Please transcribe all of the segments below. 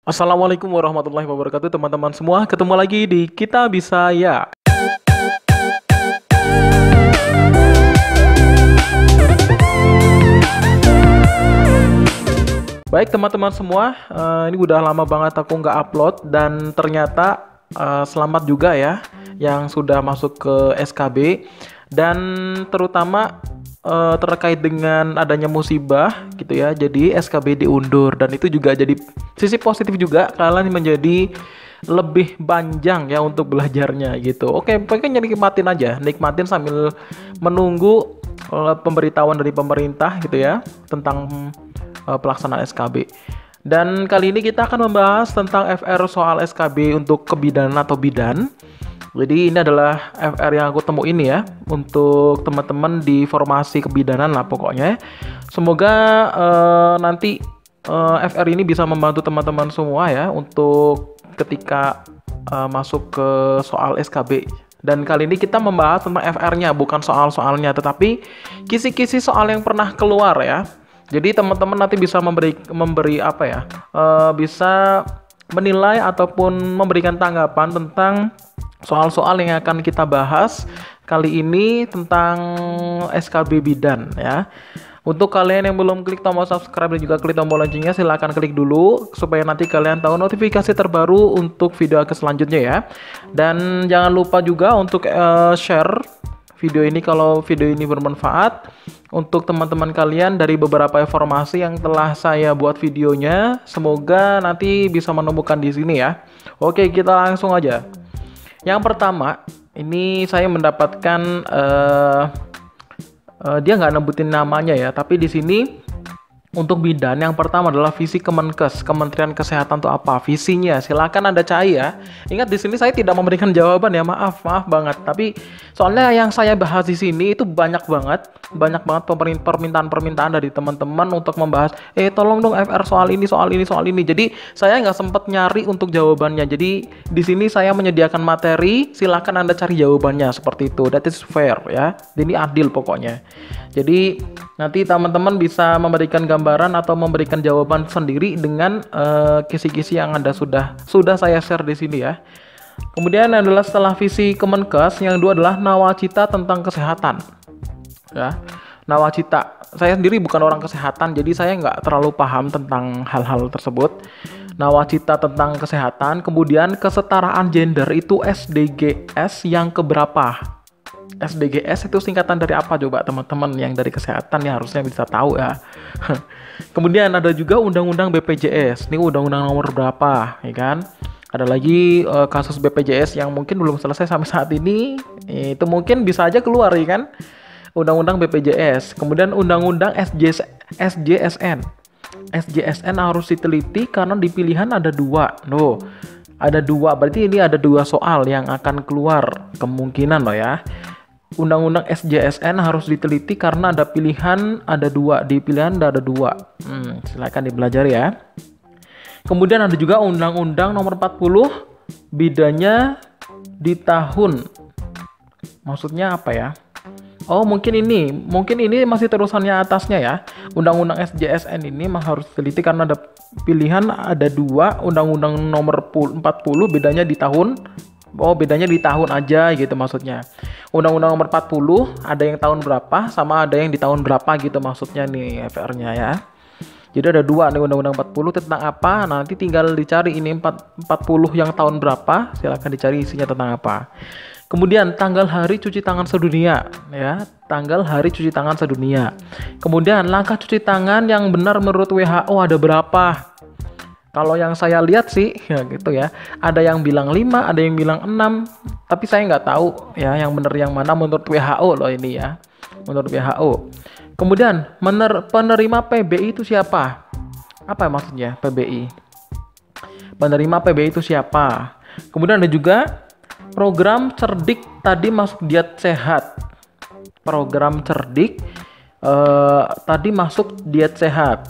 Assalamualaikum warahmatullahi wabarakatuh teman-teman semua. Ketemu lagi di Kita Bisa Ya. Baik teman-teman semua, ini udah lama banget aku nggak upload dan ternyata selamat juga ya yang sudah masuk ke SKB dan terutama terkait dengan adanya musibah gitu ya. Jadi SKB diundur dan itu juga jadi sisi positif juga, kalian menjadi lebih panjang ya untuk belajarnya gitu. Oke, pokoknya nikmatin aja, nikmatin sambil menunggu pemberitahuan dari pemerintah gitu ya tentang pelaksanaan SKB. Dan kali ini kita akan membahas tentang FR soal SKB untuk kebidanan atau bidan. Jadi ini adalah FR yang aku temuin ya untuk teman-teman di formasi kebidanan lah pokoknya. Semoga nanti FR ini bisa membantu teman-teman semua ya untuk ketika masuk ke soal SKB. Dan kali ini kita membahas tentang FR-nya, bukan soal-soalnya, tetapi kisi-kisi soal yang pernah keluar ya. Jadi teman-teman nanti bisa memberi apa ya? Bisa menilai ataupun memberikan tanggapan tentang soal-soal yang akan kita bahas kali ini tentang SKB bidan ya. Untuk kalian yang belum klik tombol subscribe dan juga klik tombol loncengnya, silahkan klik dulu supaya nanti kalian tahu notifikasi terbaru untuk video ke selanjutnya ya. Dan jangan lupa juga untuk share video ini kalau video ini bermanfaat untuk teman-teman kalian dari beberapa informasi yang telah saya buat videonya. Semoga nanti bisa menemukan di sini ya. Oke, kita langsung aja. Yang pertama, ini saya mendapatkan dia nggak nebutin namanya ya, tapi di sini untuk bidan yang pertama adalah visi Kemenkes, Kementerian Kesehatan itu apa? Visinya, silakan Anda cari ya. Ingat di sini saya tidak memberikan jawaban ya, maaf banget. Tapi soalnya yang saya bahas di sini itu banyak banget permintaan dari teman-teman untuk membahas, tolong dong FR soal ini. Jadi saya nggak sempat nyari untuk jawabannya. Jadi di sini saya menyediakan materi, silakan Anda cari jawabannya seperti itu. That is fair ya. Ini adil pokoknya. Jadi nanti teman-teman bisa memberikan gambaran atau memberikan jawaban sendiri dengan kisi-kisi yang Anda sudah saya share di sini ya. Kemudian adalah setelah visi Kemenkes, yang kedua adalah nawacita tentang kesehatan. Ya, nawacita. Saya sendiri bukan orang kesehatan, jadi saya nggak terlalu paham tentang hal-hal tersebut. Nawacita tentang kesehatan, kemudian kesetaraan gender itu SDGs yang keberapa? SDGs itu singkatan dari apa coba teman-teman yang dari kesehatan ya harusnya bisa tahu ya. Kemudian ada juga undang-undang BPJS. Ini undang-undang nomor berapa, ya kan? Ada lagi kasus BPJS yang mungkin belum selesai sampai saat ini. Itu mungkin bisa aja keluar ya kan? Undang-undang BPJS. Kemudian undang-undang SJSN. SJSN harus diteliti karena di pilihan ada dua. Loh, ada dua. Berarti ini ada dua soal yang akan keluar kemungkinan loh ya. Undang-undang SJSN harus diteliti karena ada pilihan, ada dua. Di pilihan ada dua. Silakan dipelajari ya. Kemudian ada juga Undang-Undang nomor 40, bidanya di tahun. Maksudnya apa ya? Oh, mungkin ini masih terusannya atasnya ya. Undang-Undang SJSN ini harus diteliti karena ada pilihan, ada dua. Undang-Undang nomor 40 bedanya di tahun. Oh, bedanya di tahun aja gitu maksudnya. Undang-Undang nomor 40 ada yang tahun berapa sama ada yang di tahun berapa gitu maksudnya nih FR-nya ya. Jadi ada dua nih Undang-Undang 40 tentang apa. Nanti tinggal dicari ini 40 yang tahun berapa. Silakan dicari isinya tentang apa. Kemudian tanggal hari cuci tangan sedunia ya. Tanggal hari cuci tangan sedunia. Kemudian langkah cuci tangan yang benar menurut WHO ada berapa? Kalau yang saya lihat sih ya gitu ya. Ada yang bilang 5, ada yang bilang 6. Tapi saya nggak tahu ya yang benar yang mana menurut WHO loh ini ya. Menurut WHO. Kemudian penerima PBI itu siapa? Apa maksudnya PBI? Penerima PBI itu siapa? Kemudian ada juga program cerdik tadi masuk diet sehat. Program cerdik tadi masuk diet sehat.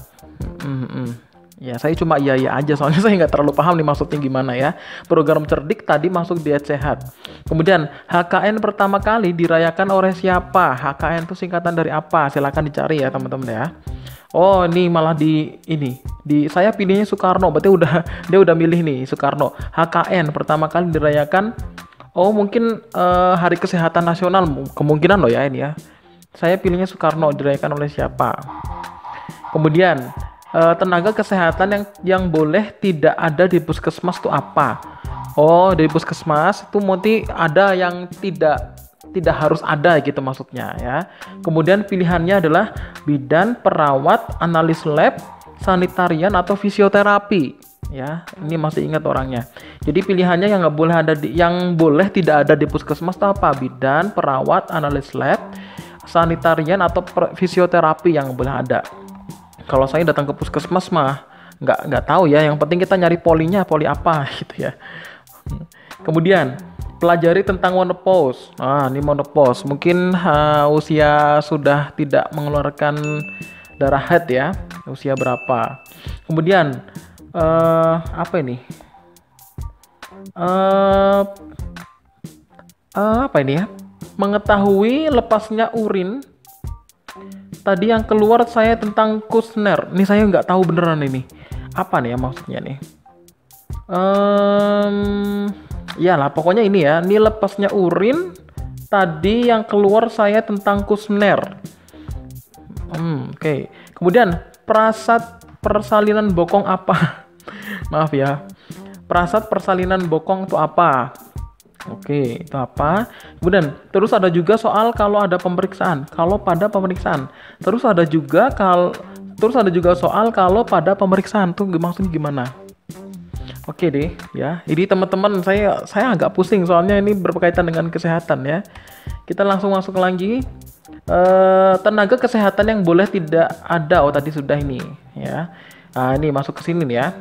Ya, saya cuma iya aja soalnya saya nggak terlalu paham nih maksudnya gimana ya. Program cerdik tadi masuk diet sehat. Kemudian HKN pertama kali dirayakan oleh siapa? HKN itu singkatan dari apa? Silakan dicari ya teman-teman ya. Oh, ini malah di saya pilihnya Soekarno. Berarti dia udah milih nih Soekarno. HKN pertama kali dirayakan. Oh, mungkin Hari Kesehatan Nasional kemungkinan loh ya ini ya. Saya pilihnya Soekarno, dirayakan oleh siapa? Kemudian tenaga kesehatan yang boleh tidak ada di puskesmas itu apa? Oh, di puskesmas itu mesti ada yang tidak harus ada gitu maksudnya ya. Kemudian pilihannya adalah bidan, perawat, analis lab, sanitarian atau fisioterapi ya. Ini masih ingat orangnya. Jadi pilihannya yang nggak boleh ada yang boleh tidak ada di puskesmas itu apa? Bidan, perawat, analis lab, sanitarian atau fisioterapi yang boleh ada. Kalau saya datang ke puskesmas mah nggak tahu ya. Yang penting kita nyari polinya, poli apa gitu ya. Kemudian pelajari tentang menopause. Ini menopause. Mungkin usia sudah tidak mengeluarkan darah haid ya. Usia berapa? Kemudian apa ini? Apa ini ya? Mengetahui lepasnya urin. Tadi yang keluar saya tentang Kushner. Ini saya nggak tahu beneran ini. Apa nih ya maksudnya nih? Iyalah, pokoknya ini ya. Ini lepasnya urin. Tadi yang keluar saya tentang Kushner. Oke. Kemudian prasat persalinan bokong apa? Maaf ya. Prasat persalinan bokong itu apa? Oke, itu apa? Kemudian terus ada juga soal kalau ada pemeriksaan, kalau pada pemeriksaan. Terus ada juga soal kalau pada pemeriksaan tuh maksudnya gimana? Oke deh, ya. Jadi teman-teman saya agak pusing soalnya ini berkaitan dengan kesehatan ya. Kita langsung masuk lagi. Tenaga kesehatan yang boleh tidak ada. Oh, tadi sudah ini, ya. Ini masuk ke sini nih ya.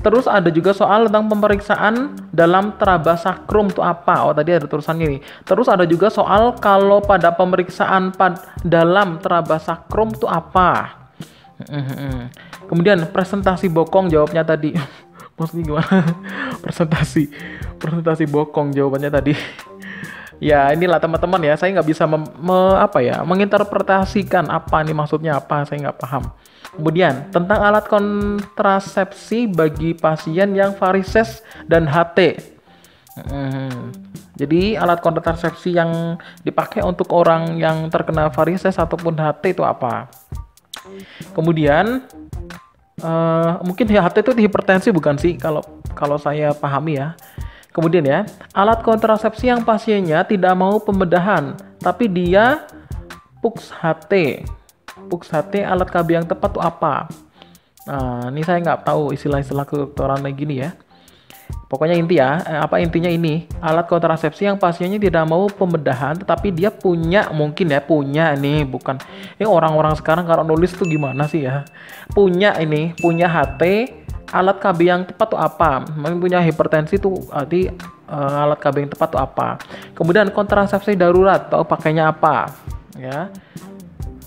Terus ada juga soal tentang pemeriksaan dalam teraba sakrum itu apa? Oh, tadi ada tulisannya nih. Terus ada juga soal kalau pada pemeriksaan dalam teraba sakrum itu apa? Kemudian presentasi bokong jawabnya tadi. Maksudnya gimana? presentasi bokong jawabannya tadi. Ya, inilah teman-teman ya. Saya nggak bisa menginterpretasikan apa nih maksudnya apa. Saya nggak paham. Kemudian tentang alat kontrasepsi bagi pasien yang varises dan HT. Jadi alat kontrasepsi yang dipakai untuk orang yang terkena varises ataupun HT itu apa? Kemudian mungkin HT itu hipertensi bukan sih kalau saya pahami ya. Kemudian ya, alat kontrasepsi yang pasiennya tidak mau pembedahan tapi dia PUKS HT. PUKS HT alat KB yang tepat itu apa? Nah, ini saya nggak tahu istilah-istilah kedokteran kayak gini ya. Pokoknya intinya ini alat kontrasepsi yang pasiennya tidak mau pembedahan, tetapi dia punya bukan. Ini orang-orang sekarang kalau nulis tuh gimana sih ya? Punya HT alat KB yang tepat tuh apa? Mungkin punya hipertensi tuh arti alat KB yang tepat tuh apa? Kemudian kontrasepsi darurat, tahu pakainya apa? Ya.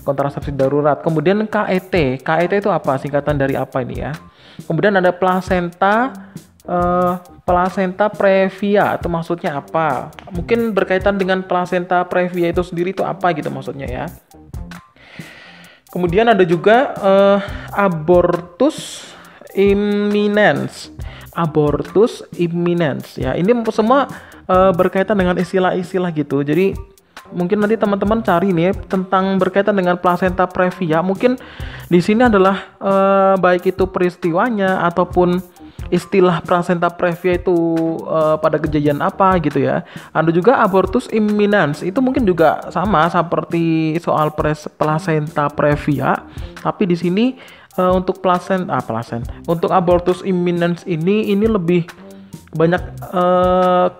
Kontrasepsi darurat. Kemudian KET. KET itu apa? Singkatan dari apa ini ya? Kemudian ada placenta previa. Itu maksudnya apa? Mungkin berkaitan dengan placenta previa itu sendiri itu apa gitu maksudnya ya. Kemudian ada juga abortus imminens. Abortus imminens ya. Ini semua berkaitan dengan istilah-istilah gitu. Jadi mungkin nanti teman-teman cari nih tentang berkaitan dengan placenta previa. Mungkin di sini adalah baik itu peristiwanya ataupun istilah placenta previa itu pada kejadian apa gitu ya. Ada juga abortus imminens. Itu mungkin juga sama seperti soal placenta previa, tapi di sini untuk untuk abortus imminens ini lebih banyak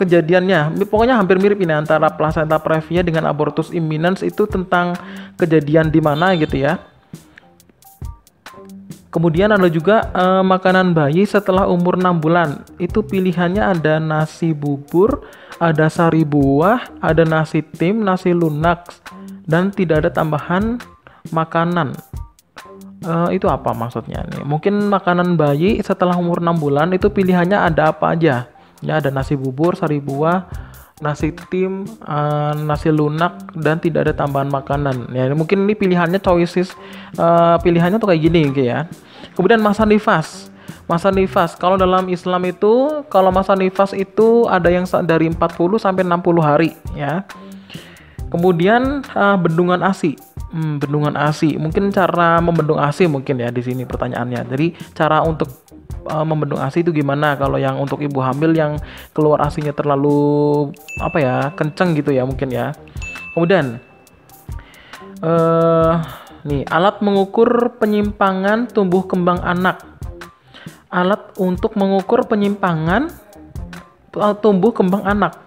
kejadiannya. Pokoknya hampir mirip ini antara placenta previa dengan abortus imminens itu tentang kejadian di mana gitu ya. Kemudian ada juga makanan bayi setelah umur 6 bulan. Itu pilihannya ada nasi bubur, ada sari buah, ada nasi tim, nasi lunak, dan tidak ada tambahan makanan. Itu apa maksudnya nih? Mungkin makanan bayi setelah umur 6 bulan itu pilihannya ada apa aja? Ya, ada nasi bubur, sari buah, nasi tim, nasi lunak, dan tidak ada tambahan makanan. Ya, mungkin ini pilihannya choices, pilihannya tuh kayak gini gitu ya. Kemudian masa nifas. Masa nifas, kalau dalam Islam itu, kalau masa nifas itu ada yang dari 40 sampai 60 hari ya. Kemudian bendungan ASI. Bendungan ASI. Mungkin cara membendung ASI mungkin ya di sini pertanyaannya. Jadi cara untuk membendung ASI itu gimana kalau yang untuk ibu hamil yang keluar ASInya terlalu apa ya, kenceng gitu ya mungkin ya. Kemudian nih alat mengukur penyimpangan tumbuh kembang anak. Alat untuk mengukur penyimpangan tumbuh kembang anak.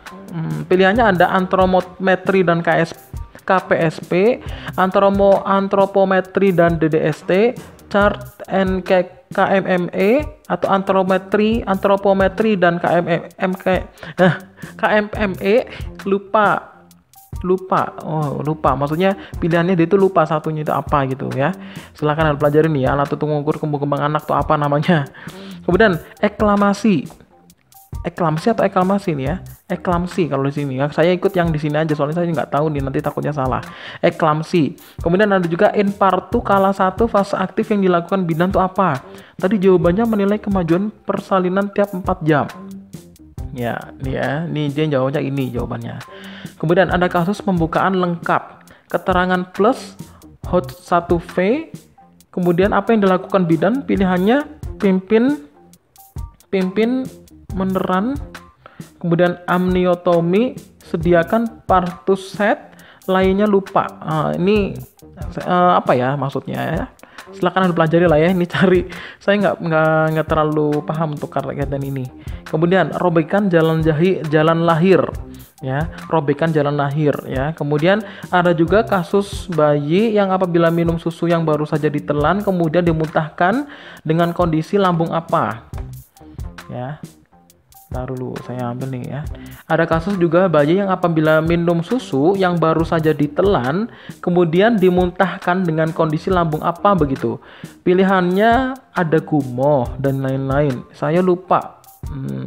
Pilihannya ada antropometri dan KPSP, antropometri dan DDST, chart and KMME, atau antropometri dan KMME. Lupa maksudnya pilihannya dia itu lupa satunya itu apa gitu ya. Silahkan pelajari nih ya, alat untuk mengukur tumbuh kembang anak tuh apa namanya. Kemudian eklamasi atau eklamasi nih ya, eklamsi kalau di sini ya. Saya ikut yang di sini aja soalnya saya nggak tahu nih, nanti takutnya salah. Eklamsi. Kemudian ada juga infartu kala 1 fase aktif yang dilakukan bidan tuh apa? Tadi jawabannya menilai kemajuan persalinan tiap 4 jam. Ya, nih dia jawabnya ini jawabannya. Kemudian ada kasus pembukaan lengkap, keterangan plus, hot 1V. Kemudian apa yang dilakukan bidan? Pilihannya pimpin meneran, kemudian amniotomi, sediakan partuset, lainnya lupa. Ini apa ya maksudnya ya? Silakan pelajari lah ya, ini cari. Saya nggak terlalu paham untuk kegiatan ini. Kemudian robekan jalan lahir ya, robekan jalan lahir ya. Kemudian ada juga kasus bayi yang apabila minum susu yang baru saja ditelan kemudian dimuntahkan dengan kondisi lambung apa ya. Taruh dulu, saya ambil nih ya. Ada kasus juga bayi yang apabila minum susu yang baru saja ditelan, kemudian dimuntahkan dengan kondisi lambung apa begitu. Pilihannya ada gumoh dan lain-lain. Saya lupa,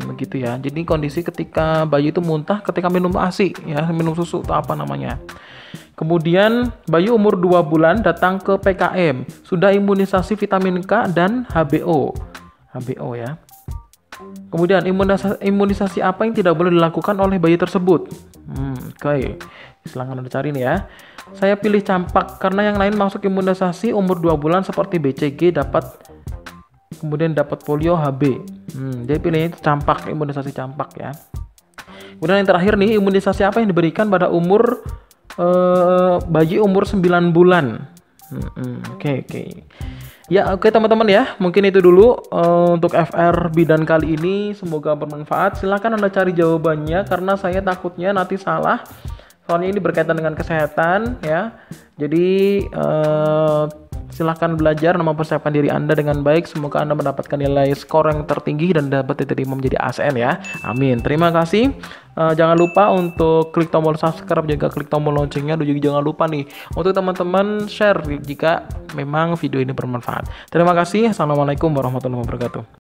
begitu ya. Jadi kondisi ketika bayi itu muntah ketika minum ASI, ya, minum susu atau apa namanya. Kemudian bayi umur 2 bulan datang ke PKM, sudah imunisasi vitamin K dan HBO ya. Kemudian imunisasi apa yang tidak boleh dilakukan oleh bayi tersebut? Oke. Silahkan Anda cari nih ya. Saya pilih campak karena yang lain masuk imunisasi umur 2 bulan seperti BCG kemudian dapat polio, HB. Jadi pilihnya campak, imunisasi campak ya. Kemudian yang terakhir nih, imunisasi apa yang diberikan pada bayi umur 9 bulan? Oke. Ya, oke teman-teman ya, mungkin itu dulu untuk FR bidan kali ini. Semoga bermanfaat. Silahkan Anda cari jawabannya karena saya takutnya nanti salah. Soalnya ini berkaitan dengan kesehatan ya. Jadi silahkan belajar dan mempersiapkan diri Anda dengan baik. Semoga Anda mendapatkan nilai skor yang tertinggi dan dapat diterima menjadi ASN ya. Amin. Terima kasih. Jangan lupa untuk klik tombol subscribe, juga klik tombol loncengnya, dan juga jangan lupa nih untuk teman-teman share jika memang video ini bermanfaat. Terima kasih. Assalamualaikum warahmatullahi wabarakatuh.